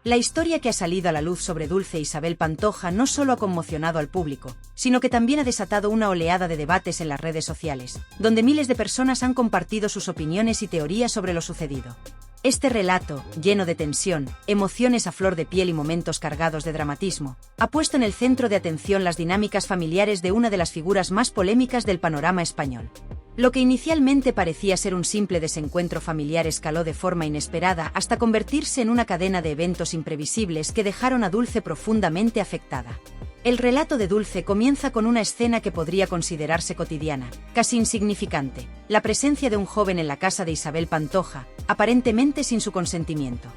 La historia que ha salido a la luz sobre Dulce Isabel Pantoja no solo ha conmocionado al público, sino que también ha desatado una oleada de debates en las redes sociales, donde miles de personas han compartido sus opiniones y teorías sobre lo sucedido. Este relato, lleno de tensión, emociones a flor de piel y momentos cargados de dramatismo, ha puesto en el centro de atención las dinámicas familiares de una de las figuras más polémicas del panorama español. Lo que inicialmente parecía ser un simple desencuentro familiar escaló de forma inesperada hasta convertirse en una cadena de eventos imprevisibles que dejaron a Dulce profundamente afectada. El relato de Dulce comienza con una escena que podría considerarse cotidiana, casi insignificante: la presencia de un joven en la casa de Isabel Pantoja, aparentemente sin su consentimiento.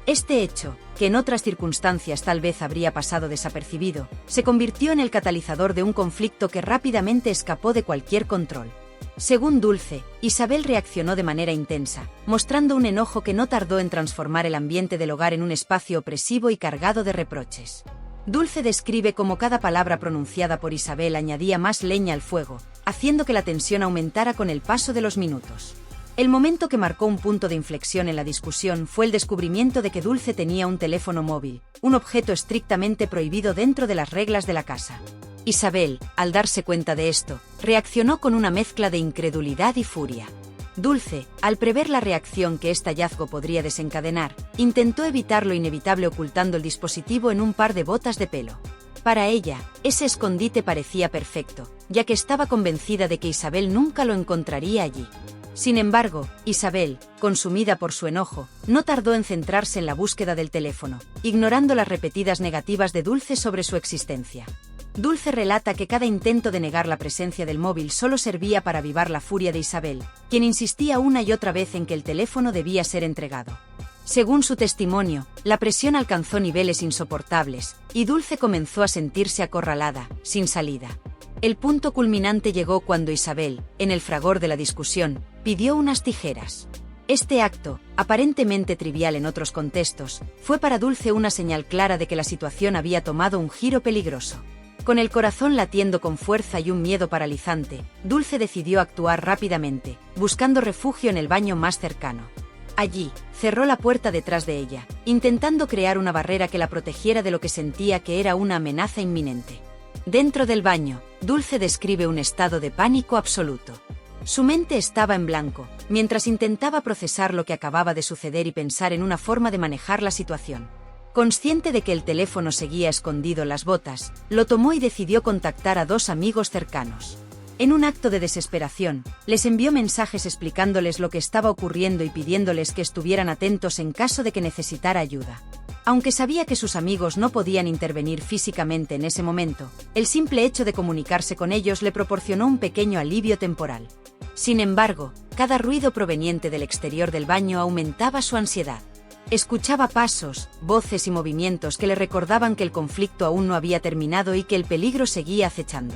Este hecho, que en otras circunstancias tal vez habría pasado desapercibido, se convirtió en el catalizador de un conflicto que rápidamente escapó de cualquier control. Según Dulce, Isabel reaccionó de manera intensa, mostrando un enojo que no tardó en transformar el ambiente del hogar en un espacio opresivo y cargado de reproches. Dulce describe cómo cada palabra pronunciada por Isabel añadía más leña al fuego, haciendo que la tensión aumentara con el paso de los minutos. El momento que marcó un punto de inflexión en la discusión fue el descubrimiento de que Dulce tenía un teléfono móvil, un objeto estrictamente prohibido dentro de las reglas de la casa. Isabel, al darse cuenta de esto, reaccionó con una mezcla de incredulidad y furia. Dulce, al prever la reacción que este hallazgo podría desencadenar, intentó evitar lo inevitable ocultando el dispositivo en un par de botas de pelo. Para ella, ese escondite parecía perfecto, ya que estaba convencida de que Isabel nunca lo encontraría allí. Sin embargo, Isabel, consumida por su enojo, no tardó en centrarse en la búsqueda del teléfono, ignorando las repetidas negativas de Dulce sobre su existencia. Dulce relata que cada intento de negar la presencia del móvil solo servía para avivar la furia de Isabel, quien insistía una y otra vez en que el teléfono debía ser entregado. Según su testimonio, la presión alcanzó niveles insoportables, y Dulce comenzó a sentirse acorralada, sin salida. El punto culminante llegó cuando Isabel, en el fragor de la discusión, pidió unas tijeras. Este acto, aparentemente trivial en otros contextos, fue para Dulce una señal clara de que la situación había tomado un giro peligroso. Con el corazón latiendo con fuerza y un miedo paralizante, Dulce decidió actuar rápidamente, buscando refugio en el baño más cercano. Allí, cerró la puerta detrás de ella, intentando crear una barrera que la protegiera de lo que sentía que era una amenaza inminente. Dentro del baño, Dulce describe un estado de pánico absoluto. Su mente estaba en blanco, mientras intentaba procesar lo que acababa de suceder y pensar en una forma de manejar la situación. Consciente de que el teléfono seguía escondido en las botas, lo tomó y decidió contactar a dos amigos cercanos. En un acto de desesperación, les envió mensajes explicándoles lo que estaba ocurriendo y pidiéndoles que estuvieran atentos en caso de que necesitara ayuda. Aunque sabía que sus amigos no podían intervenir físicamente en ese momento, el simple hecho de comunicarse con ellos le proporcionó un pequeño alivio temporal. Sin embargo, cada ruido proveniente del exterior del baño aumentaba su ansiedad. Escuchaba pasos, voces y movimientos que le recordaban que el conflicto aún no había terminado y que el peligro seguía acechando.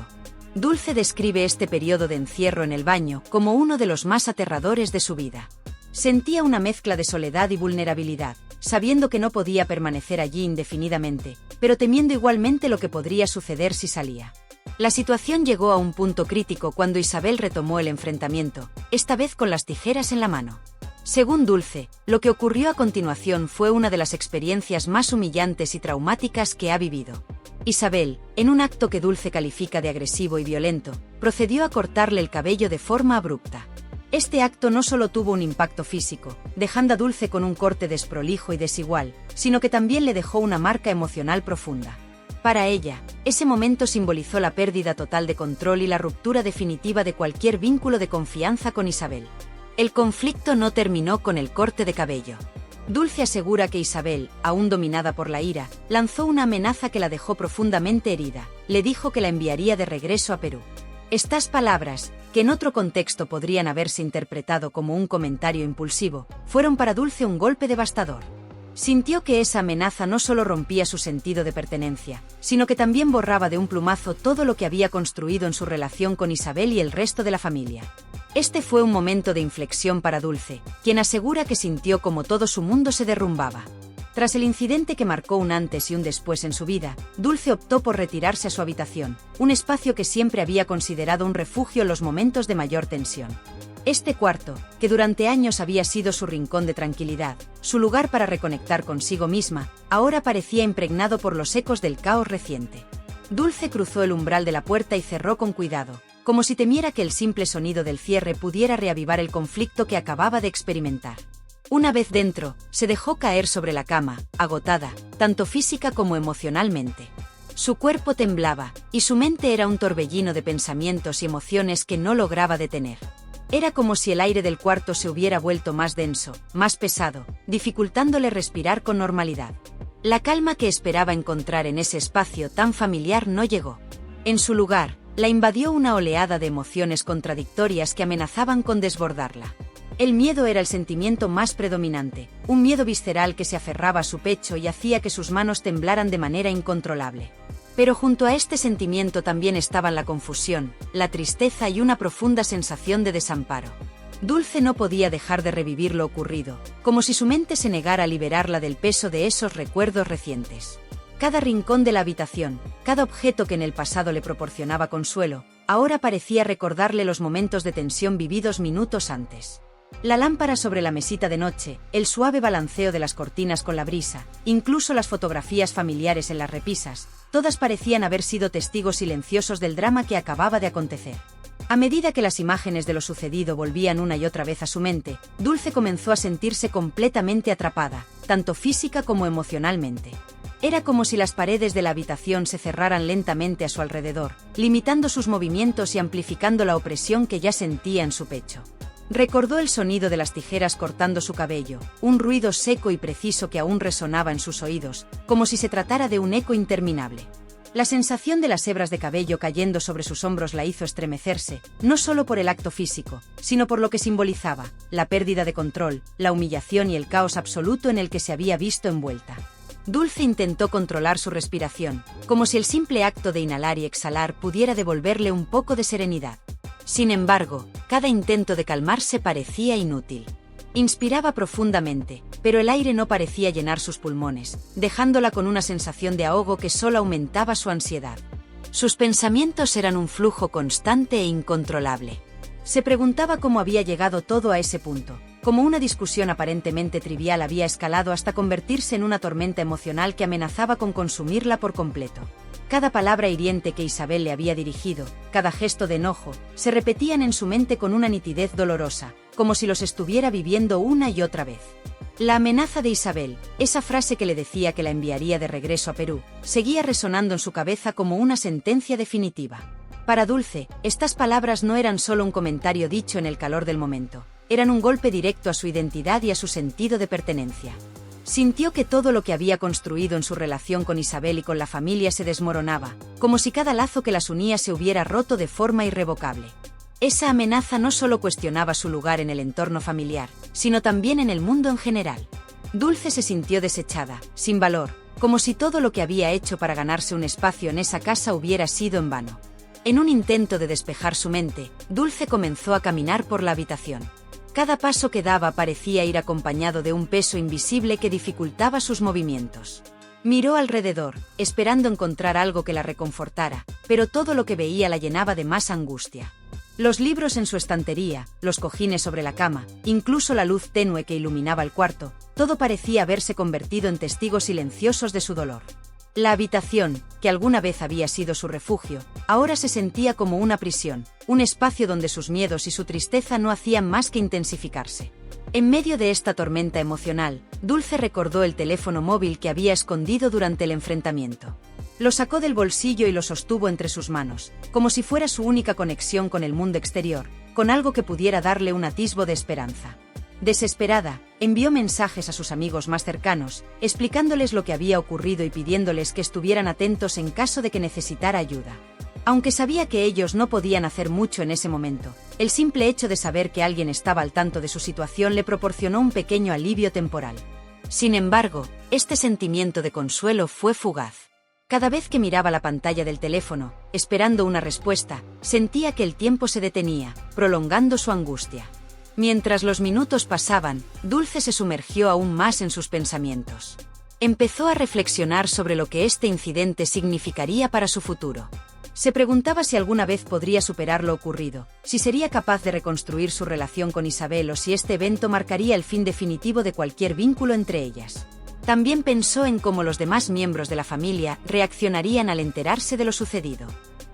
Dulce describe este periodo de encierro en el baño como uno de los más aterradores de su vida. Sentía una mezcla de soledad y vulnerabilidad, sabiendo que no podía permanecer allí indefinidamente, pero temiendo igualmente lo que podría suceder si salía. La situación llegó a un punto crítico cuando Isabel retomó el enfrentamiento, esta vez con las tijeras en la mano. Según Dulce, lo que ocurrió a continuación fue una de las experiencias más humillantes y traumáticas que ha vivido. Isabel, en un acto que Dulce califica de agresivo y violento, procedió a cortarle el cabello de forma abrupta. Este acto no solo tuvo un impacto físico, dejando a Dulce con un corte desprolijo y desigual, sino que también le dejó una marca emocional profunda. Para ella, ese momento simbolizó la pérdida total de control y la ruptura definitiva de cualquier vínculo de confianza con Isabel. El conflicto no terminó con el corte de cabello. Dulce asegura que Isabel, aún dominada por la ira, lanzó una amenaza que la dejó profundamente herida. Le dijo que la enviaría de regreso a Perú. Estas palabras, que en otro contexto podrían haberse interpretado como un comentario impulsivo, fueron para Dulce un golpe devastador. Sintió que esa amenaza no solo rompía su sentido de pertenencia, sino que también borraba de un plumazo todo lo que había construido en su relación con Isabel y el resto de la familia. Este fue un momento de inflexión para Dulce, quien asegura que sintió como todo su mundo se derrumbaba. Tras el incidente que marcó un antes y un después en su vida, Dulce optó por retirarse a su habitación, un espacio que siempre había considerado un refugio en los momentos de mayor tensión. Este cuarto, que durante años había sido su rincón de tranquilidad, su lugar para reconectar consigo misma, ahora parecía impregnado por los ecos del caos reciente. Dulce cruzó el umbral de la puerta y cerró con cuidado, como si temiera que el simple sonido del cierre pudiera reavivar el conflicto que acababa de experimentar. Una vez dentro, se dejó caer sobre la cama, agotada, tanto física como emocionalmente. Su cuerpo temblaba, y su mente era un torbellino de pensamientos y emociones que no lograba detener. Era como si el aire del cuarto se hubiera vuelto más denso, más pesado, dificultándole respirar con normalidad. La calma que esperaba encontrar en ese espacio tan familiar no llegó. En su lugar, la invadió una oleada de emociones contradictorias que amenazaban con desbordarla. El miedo era el sentimiento más predominante, un miedo visceral que se aferraba a su pecho y hacía que sus manos temblaran de manera incontrolable. Pero junto a este sentimiento también estaban la confusión, la tristeza y una profunda sensación de desamparo. Dulce no podía dejar de revivir lo ocurrido, como si su mente se negara a liberarla del peso de esos recuerdos recientes. Cada rincón de la habitación, cada objeto que en el pasado le proporcionaba consuelo, ahora parecía recordarle los momentos de tensión vividos minutos antes. La lámpara sobre la mesita de noche, el suave balanceo de las cortinas con la brisa, incluso las fotografías familiares en las repisas, todas parecían haber sido testigos silenciosos del drama que acababa de acontecer. A medida que las imágenes de lo sucedido volvían una y otra vez a su mente, Dulce comenzó a sentirse completamente atrapada, tanto física como emocionalmente. Era como si las paredes de la habitación se cerraran lentamente a su alrededor, limitando sus movimientos y amplificando la opresión que ya sentía en su pecho. Recordó el sonido de las tijeras cortando su cabello, un ruido seco y preciso que aún resonaba en sus oídos, como si se tratara de un eco interminable. La sensación de las hebras de cabello cayendo sobre sus hombros la hizo estremecerse, no solo por el acto físico, sino por lo que simbolizaba, la pérdida de control, la humillación y el caos absoluto en el que se había visto envuelta. Dulce intentó controlar su respiración, como si el simple acto de inhalar y exhalar pudiera devolverle un poco de serenidad. Sin embargo, cada intento de calmarse parecía inútil. Inspiraba profundamente, pero el aire no parecía llenar sus pulmones, dejándola con una sensación de ahogo que solo aumentaba su ansiedad. Sus pensamientos eran un flujo constante e incontrolable. Se preguntaba cómo había llegado todo a ese punto, cómo una discusión aparentemente trivial había escalado hasta convertirse en una tormenta emocional que amenazaba con consumirla por completo. Cada palabra hiriente que Isabel le había dirigido, cada gesto de enojo, se repetían en su mente con una nitidez dolorosa, como si los estuviera viviendo una y otra vez. La amenaza de Isabel, esa frase que le decía que la enviaría de regreso a Perú, seguía resonando en su cabeza como una sentencia definitiva. Para Dulce, estas palabras no eran solo un comentario dicho en el calor del momento, eran un golpe directo a su identidad y a su sentido de pertenencia. Sintió que todo lo que había construido en su relación con Isabel y con la familia se desmoronaba, como si cada lazo que las unía se hubiera roto de forma irrevocable. Esa amenaza no solo cuestionaba su lugar en el entorno familiar, sino también en el mundo en general. Dulce se sintió desechada, sin valor, como si todo lo que había hecho para ganarse un espacio en esa casa hubiera sido en vano. En un intento de despejar su mente, Dulce comenzó a caminar por la habitación. Cada paso que daba parecía ir acompañado de un peso invisible que dificultaba sus movimientos. Miró alrededor, esperando encontrar algo que la reconfortara, pero todo lo que veía la llenaba de más angustia. Los libros en su estantería, los cojines sobre la cama, incluso la luz tenue que iluminaba el cuarto, todo parecía haberse convertido en testigos silenciosos de su dolor. La habitación, que alguna vez había sido su refugio, ahora se sentía como una prisión, un espacio donde sus miedos y su tristeza no hacían más que intensificarse. En medio de esta tormenta emocional, Dulce recordó el teléfono móvil que había escondido durante el enfrentamiento. Lo sacó del bolsillo y lo sostuvo entre sus manos, como si fuera su única conexión con el mundo exterior, con algo que pudiera darle un atisbo de esperanza. Desesperada, envió mensajes a sus amigos más cercanos, explicándoles lo que había ocurrido y pidiéndoles que estuvieran atentos en caso de que necesitara ayuda. Aunque sabía que ellos no podían hacer mucho en ese momento, el simple hecho de saber que alguien estaba al tanto de su situación le proporcionó un pequeño alivio temporal. Sin embargo, este sentimiento de consuelo fue fugaz. Cada vez que miraba la pantalla del teléfono, esperando una respuesta, sentía que el tiempo se detenía, prolongando su angustia. Mientras los minutos pasaban, Dulce se sumergió aún más en sus pensamientos. Empezó a reflexionar sobre lo que este incidente significaría para su futuro. Se preguntaba si alguna vez podría superar lo ocurrido, si sería capaz de reconstruir su relación con Isabel o si este evento marcaría el fin definitivo de cualquier vínculo entre ellas. También pensó en cómo los demás miembros de la familia reaccionarían al enterarse de lo sucedido.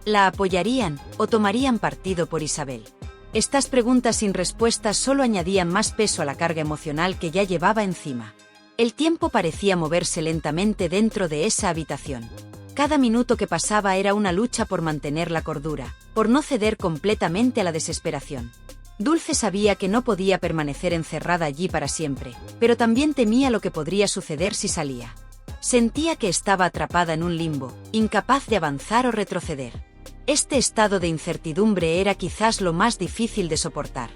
¿La apoyarían o tomarían partido por Isabel? Estas preguntas sin respuesta solo añadían más peso a la carga emocional que ya llevaba encima. El tiempo parecía moverse lentamente dentro de esa habitación. Cada minuto que pasaba era una lucha por mantener la cordura, por no ceder completamente a la desesperación. Dulce sabía que no podía permanecer encerrada allí para siempre, pero también temía lo que podría suceder si salía. Sentía que estaba atrapada en un limbo, incapaz de avanzar o retroceder. Este estado de incertidumbre era quizás lo más difícil de soportar.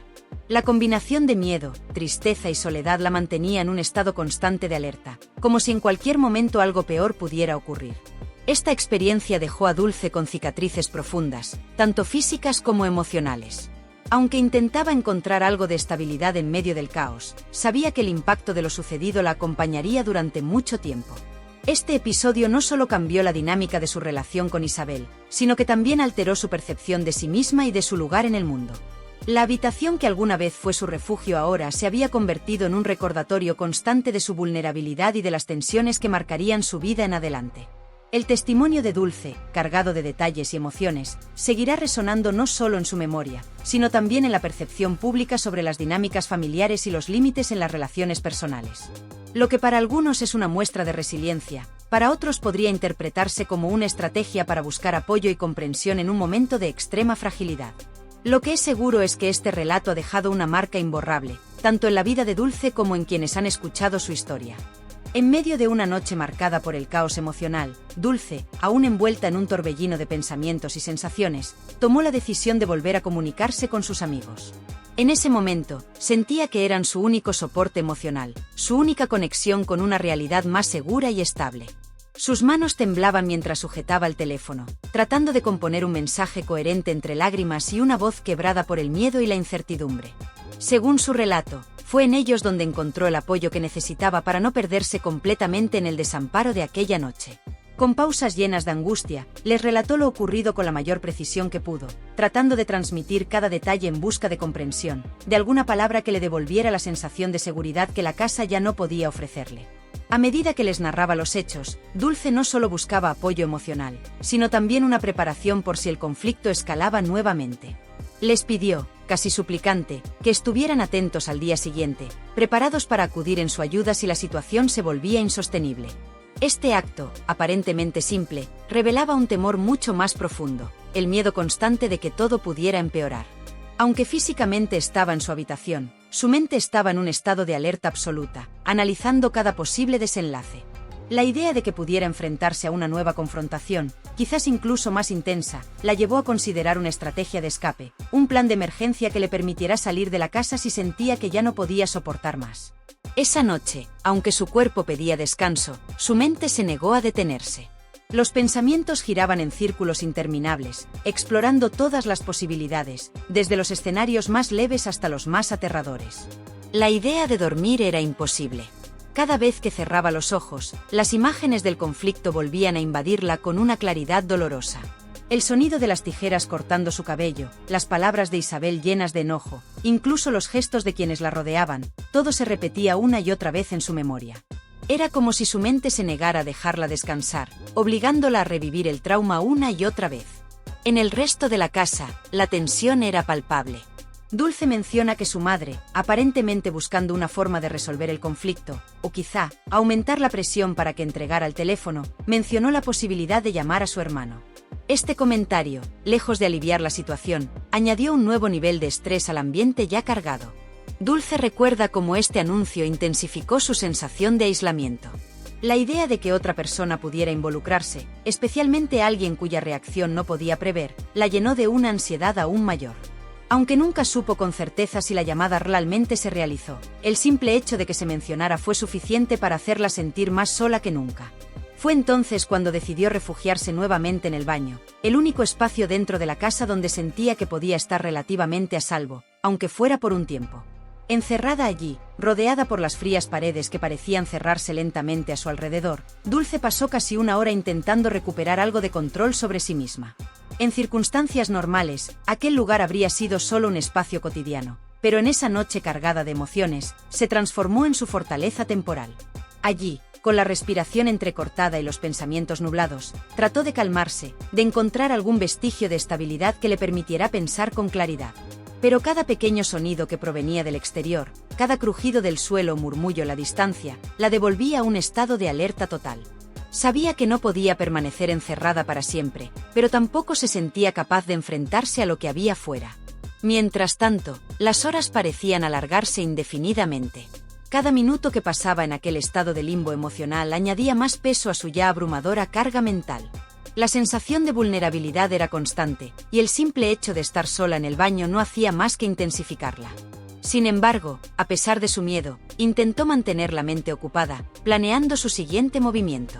La combinación de miedo, tristeza y soledad la mantenía en un estado constante de alerta, como si en cualquier momento algo peor pudiera ocurrir. Esta experiencia dejó a Dulce con cicatrices profundas, tanto físicas como emocionales. Aunque intentaba encontrar algo de estabilidad en medio del caos, sabía que el impacto de lo sucedido la acompañaría durante mucho tiempo. Este episodio no solo cambió la dinámica de su relación con Isabel, sino que también alteró su percepción de sí misma y de su lugar en el mundo. La habitación que alguna vez fue su refugio ahora se había convertido en un recordatorio constante de su vulnerabilidad y de las tensiones que marcarían su vida en adelante. El testimonio de Dulce, cargado de detalles y emociones, seguirá resonando no solo en su memoria, sino también en la percepción pública sobre las dinámicas familiares y los límites en las relaciones personales. Lo que para algunos es una muestra de resiliencia, para otros podría interpretarse como una estrategia para buscar apoyo y comprensión en un momento de extrema fragilidad. Lo que es seguro es que este relato ha dejado una marca imborrable, tanto en la vida de Dulce como en quienes han escuchado su historia. En medio de una noche marcada por el caos emocional, Dulce, aún envuelta en un torbellino de pensamientos y sensaciones, tomó la decisión de volver a comunicarse con sus amigos. En ese momento, sentía que eran su único soporte emocional, su única conexión con una realidad más segura y estable. Sus manos temblaban mientras sujetaba el teléfono, tratando de componer un mensaje coherente entre lágrimas y una voz quebrada por el miedo y la incertidumbre. Según su relato, fue en ellos donde encontró el apoyo que necesitaba para no perderse completamente en el desamparo de aquella noche. Con pausas llenas de angustia, les relató lo ocurrido con la mayor precisión que pudo, tratando de transmitir cada detalle en busca de comprensión, de alguna palabra que le devolviera la sensación de seguridad que la casa ya no podía ofrecerle. A medida que les narraba los hechos, Dulce no solo buscaba apoyo emocional, sino también una preparación por si el conflicto escalaba nuevamente. Les pidió, casi suplicante, que estuvieran atentos al día siguiente, preparados para acudir en su ayuda si la situación se volvía insostenible. Este acto, aparentemente simple, revelaba un temor mucho más profundo, el miedo constante de que todo pudiera empeorar. Aunque físicamente estaba en su habitación, su mente estaba en un estado de alerta absoluta, analizando cada posible desenlace. La idea de que pudiera enfrentarse a una nueva confrontación, quizás incluso más intensa, la llevó a considerar una estrategia de escape, un plan de emergencia que le permitiera salir de la casa si sentía que ya no podía soportar más. Esa noche, aunque su cuerpo pedía descanso, su mente se negó a detenerse. Los pensamientos giraban en círculos interminables, explorando todas las posibilidades, desde los escenarios más leves hasta los más aterradores. La idea de dormir era imposible. Cada vez que cerraba los ojos, las imágenes del conflicto volvían a invadirla con una claridad dolorosa. El sonido de las tijeras cortando su cabello, las palabras de Isabel llenas de enojo, incluso los gestos de quienes la rodeaban, todo se repetía una y otra vez en su memoria. Era como si su mente se negara a dejarla descansar, obligándola a revivir el trauma una y otra vez. En el resto de la casa, la tensión era palpable. Dulce menciona que su madre, aparentemente buscando una forma de resolver el conflicto, o quizá, aumentar la presión para que entregara el teléfono, mencionó la posibilidad de llamar a su hermano. Este comentario, lejos de aliviar la situación, añadió un nuevo nivel de estrés al ambiente ya cargado. Dulce recuerda cómo este anuncio intensificó su sensación de aislamiento. La idea de que otra persona pudiera involucrarse, especialmente alguien cuya reacción no podía prever, la llenó de una ansiedad aún mayor. Aunque nunca supo con certeza si la llamada realmente se realizó, el simple hecho de que se mencionara fue suficiente para hacerla sentir más sola que nunca. Fue entonces cuando decidió refugiarse nuevamente en el baño, el único espacio dentro de la casa donde sentía que podía estar relativamente a salvo, aunque fuera por un tiempo. Encerrada allí, rodeada por las frías paredes que parecían cerrarse lentamente a su alrededor, Dulce pasó casi una hora intentando recuperar algo de control sobre sí misma. En circunstancias normales, aquel lugar habría sido solo un espacio cotidiano, pero en esa noche cargada de emociones, se transformó en su fortaleza temporal. Allí, con la respiración entrecortada y los pensamientos nublados, trató de calmarse, de encontrar algún vestigio de estabilidad que le permitiera pensar con claridad. Pero cada pequeño sonido que provenía del exterior, cada crujido del suelo o murmullo a la distancia, la devolvía a un estado de alerta total. Sabía que no podía permanecer encerrada para siempre, pero tampoco se sentía capaz de enfrentarse a lo que había fuera. Mientras tanto, las horas parecían alargarse indefinidamente. Cada minuto que pasaba en aquel estado de limbo emocional añadía más peso a su ya abrumadora carga mental. La sensación de vulnerabilidad era constante, y el simple hecho de estar sola en el baño no hacía más que intensificarla. Sin embargo, a pesar de su miedo, intentó mantener la mente ocupada, planeando su siguiente movimiento.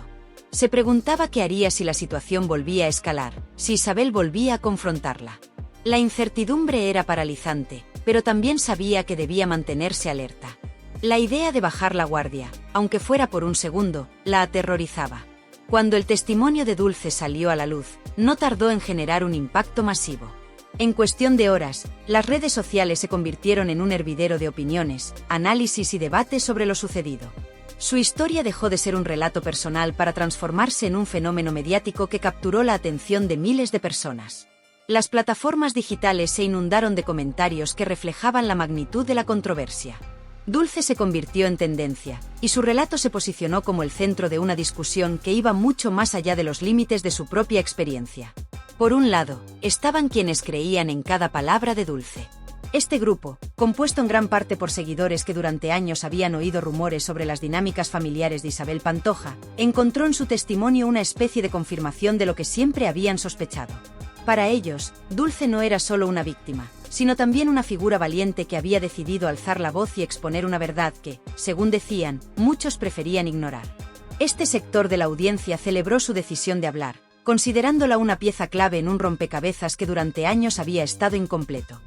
Se preguntaba qué haría si la situación volvía a escalar, si Isabel volvía a confrontarla. La incertidumbre era paralizante, pero también sabía que debía mantenerse alerta. La idea de bajar la guardia, aunque fuera por un segundo, la aterrorizaba. Cuando el testimonio de Dulce salió a la luz, no tardó en generar un impacto masivo. En cuestión de horas, las redes sociales se convirtieron en un hervidero de opiniones, análisis y debates sobre lo sucedido. Su historia dejó de ser un relato personal para transformarse en un fenómeno mediático que capturó la atención de miles de personas. Las plataformas digitales se inundaron de comentarios que reflejaban la magnitud de la controversia. Dulce se convirtió en tendencia, y su relato se posicionó como el centro de una discusión que iba mucho más allá de los límites de su propia experiencia. Por un lado, estaban quienes creían en cada palabra de Dulce. Este grupo, compuesto en gran parte por seguidores que durante años habían oído rumores sobre las dinámicas familiares de Isabel Pantoja, encontró en su testimonio una especie de confirmación de lo que siempre habían sospechado. Para ellos, Dulce no era solo una víctima, sino también una figura valiente que había decidido alzar la voz y exponer una verdad que, según decían, muchos preferían ignorar. Este sector de la audiencia celebró su decisión de hablar, considerándola una pieza clave en un rompecabezas que durante años había estado incompleto.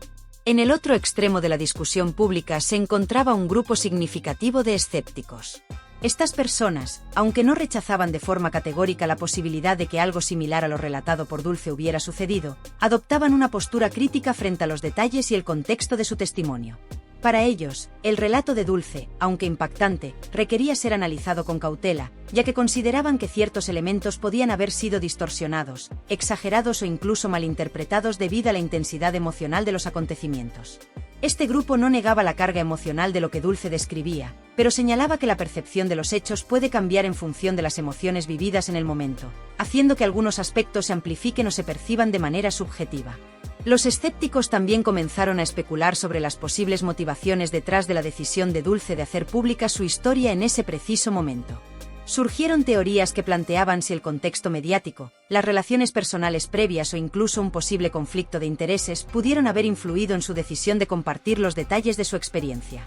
En el otro extremo de la discusión pública se encontraba un grupo significativo de escépticos. Estas personas, aunque no rechazaban de forma categórica la posibilidad de que algo similar a lo relatado por Dulce hubiera sucedido, adoptaban una postura crítica frente a los detalles y el contexto de su testimonio. Para ellos, el relato de Dulce, aunque impactante, requería ser analizado con cautela, ya que consideraban que ciertos elementos podían haber sido distorsionados, exagerados o incluso malinterpretados debido a la intensidad emocional de los acontecimientos. Este grupo no negaba la carga emocional de lo que Dulce describía, pero señalaba que la percepción de los hechos puede cambiar en función de las emociones vividas en el momento, haciendo que algunos aspectos se amplifiquen o se perciban de manera subjetiva. Los escépticos también comenzaron a especular sobre las posibles motivaciones detrás de la decisión de Dulce de hacer pública su historia en ese preciso momento. Surgieron teorías que planteaban si el contexto mediático, las relaciones personales previas o incluso un posible conflicto de intereses pudieron haber influido en su decisión de compartir los detalles de su experiencia.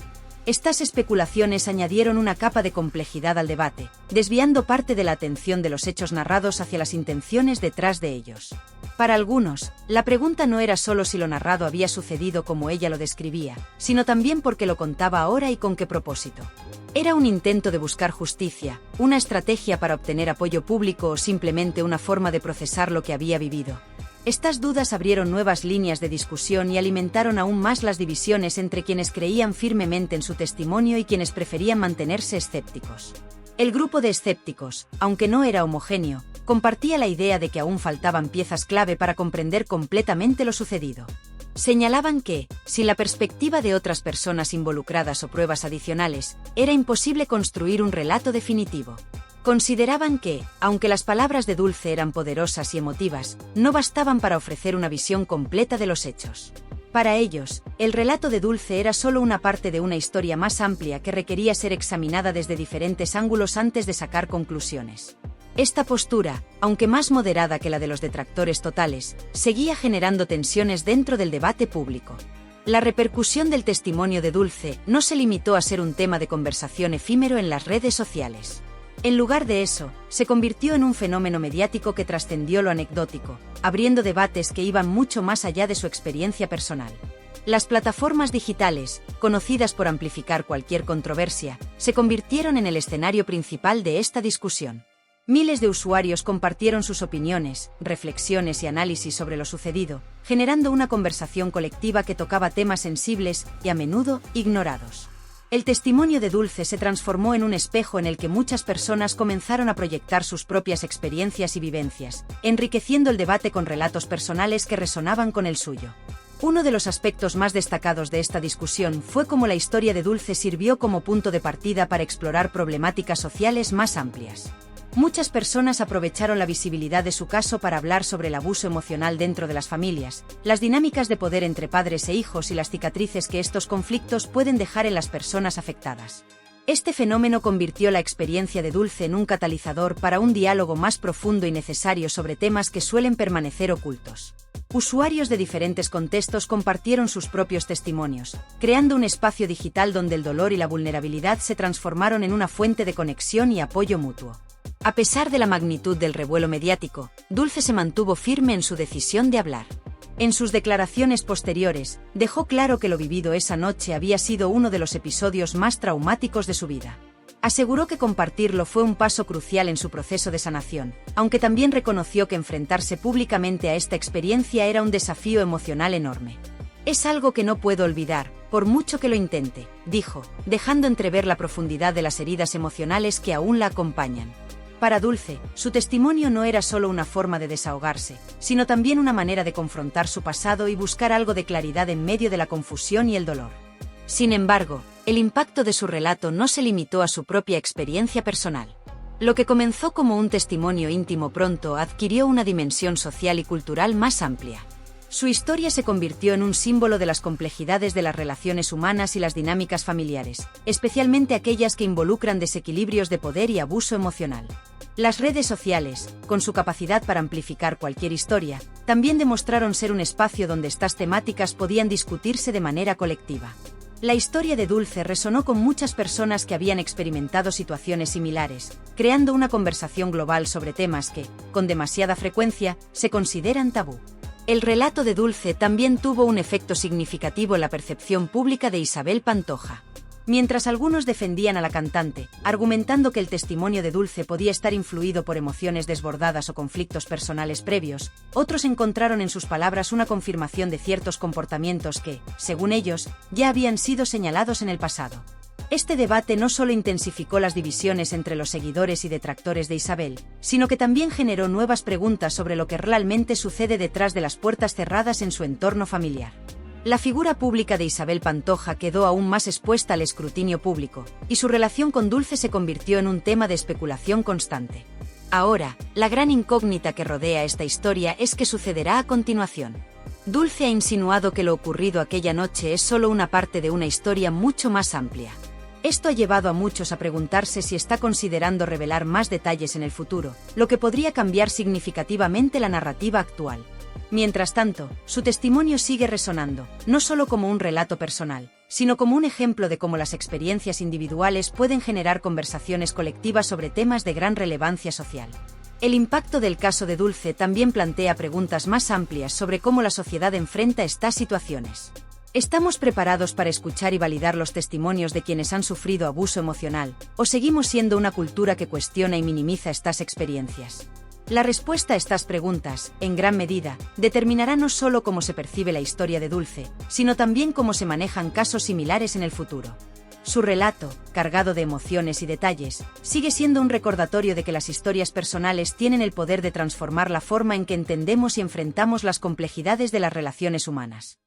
Estas especulaciones añadieron una capa de complejidad al debate, desviando parte de la atención de los hechos narrados hacia las intenciones detrás de ellos. Para algunos, la pregunta no era solo si lo narrado había sucedido como ella lo describía, sino también por qué lo contaba ahora y con qué propósito. ¿Era un intento de buscar justicia, una estrategia para obtener apoyo público o simplemente una forma de procesar lo que había vivido? Estas dudas abrieron nuevas líneas de discusión y alimentaron aún más las divisiones entre quienes creían firmemente en su testimonio y quienes preferían mantenerse escépticos. El grupo de escépticos, aunque no era homogéneo, compartía la idea de que aún faltaban piezas clave para comprender completamente lo sucedido. Señalaban que, sin la perspectiva de otras personas involucradas o pruebas adicionales, era imposible construir un relato definitivo. Consideraban que, aunque las palabras de Dulce eran poderosas y emotivas, no bastaban para ofrecer una visión completa de los hechos. Para ellos, el relato de Dulce era solo una parte de una historia más amplia que requería ser examinada desde diferentes ángulos antes de sacar conclusiones. Esta postura, aunque más moderada que la de los detractores totales, seguía generando tensiones dentro del debate público. La repercusión del testimonio de Dulce no se limitó a ser un tema de conversación efímero en las redes sociales. En lugar de eso, se convirtió en un fenómeno mediático que trascendió lo anecdótico, abriendo debates que iban mucho más allá de su experiencia personal. Las plataformas digitales, conocidas por amplificar cualquier controversia, se convirtieron en el escenario principal de esta discusión. Miles de usuarios compartieron sus opiniones, reflexiones y análisis sobre lo sucedido, generando una conversación colectiva que tocaba temas sensibles y a menudo ignorados. El testimonio de Dulce se transformó en un espejo en el que muchas personas comenzaron a proyectar sus propias experiencias y vivencias, enriqueciendo el debate con relatos personales que resonaban con el suyo. Uno de los aspectos más destacados de esta discusión fue cómo la historia de Dulce sirvió como punto de partida para explorar problemáticas sociales más amplias. Muchas personas aprovecharon la visibilidad de su caso para hablar sobre el abuso emocional dentro de las familias, las dinámicas de poder entre padres e hijos y las cicatrices que estos conflictos pueden dejar en las personas afectadas. Este fenómeno convirtió la experiencia de Dulce en un catalizador para un diálogo más profundo y necesario sobre temas que suelen permanecer ocultos. Usuarios de diferentes contextos compartieron sus propios testimonios, creando un espacio digital donde el dolor y la vulnerabilidad se transformaron en una fuente de conexión y apoyo mutuo. A pesar de la magnitud del revuelo mediático, Dulce se mantuvo firme en su decisión de hablar. En sus declaraciones posteriores, dejó claro que lo vivido esa noche había sido uno de los episodios más traumáticos de su vida. Aseguró que compartirlo fue un paso crucial en su proceso de sanación, aunque también reconoció que enfrentarse públicamente a esta experiencia era un desafío emocional enorme. Es algo que no puedo olvidar, por mucho que lo intente, dijo, dejando entrever la profundidad de las heridas emocionales que aún la acompañan. Para Dulce, su testimonio no era solo una forma de desahogarse, sino también una manera de confrontar su pasado y buscar algo de claridad en medio de la confusión y el dolor. Sin embargo, el impacto de su relato no se limitó a su propia experiencia personal. Lo que comenzó como un testimonio íntimo pronto adquirió una dimensión social y cultural más amplia. Su historia se convirtió en un símbolo de las complejidades de las relaciones humanas y las dinámicas familiares, especialmente aquellas que involucran desequilibrios de poder y abuso emocional. Las redes sociales, con su capacidad para amplificar cualquier historia, también demostraron ser un espacio donde estas temáticas podían discutirse de manera colectiva. La historia de Dulce resonó con muchas personas que habían experimentado situaciones similares, creando una conversación global sobre temas que, con demasiada frecuencia, se consideran tabú. El relato de Dulce también tuvo un efecto significativo en la percepción pública de Isabel Pantoja. Mientras algunos defendían a la cantante, argumentando que el testimonio de Dulce podía estar influido por emociones desbordadas o conflictos personales previos, otros encontraron en sus palabras una confirmación de ciertos comportamientos que, según ellos, ya habían sido señalados en el pasado. Este debate no solo intensificó las divisiones entre los seguidores y detractores de Isabel, sino que también generó nuevas preguntas sobre lo que realmente sucede detrás de las puertas cerradas en su entorno familiar. La figura pública de Isabel Pantoja quedó aún más expuesta al escrutinio público, y su relación con Dulce se convirtió en un tema de especulación constante. Ahora, la gran incógnita que rodea esta historia es qué sucederá a continuación. Dulce ha insinuado que lo ocurrido aquella noche es solo una parte de una historia mucho más amplia. Esto ha llevado a muchos a preguntarse si está considerando revelar más detalles en el futuro, lo que podría cambiar significativamente la narrativa actual. Mientras tanto, su testimonio sigue resonando, no solo como un relato personal, sino como un ejemplo de cómo las experiencias individuales pueden generar conversaciones colectivas sobre temas de gran relevancia social. El impacto del caso de Dulce también plantea preguntas más amplias sobre cómo la sociedad enfrenta estas situaciones. ¿Estamos preparados para escuchar y validar los testimonios de quienes han sufrido abuso emocional, o seguimos siendo una cultura que cuestiona y minimiza estas experiencias? La respuesta a estas preguntas, en gran medida, determinará no solo cómo se percibe la historia de Dulce, sino también cómo se manejan casos similares en el futuro. Su relato, cargado de emociones y detalles, sigue siendo un recordatorio de que las historias personales tienen el poder de transformar la forma en que entendemos y enfrentamos las complejidades de las relaciones humanas.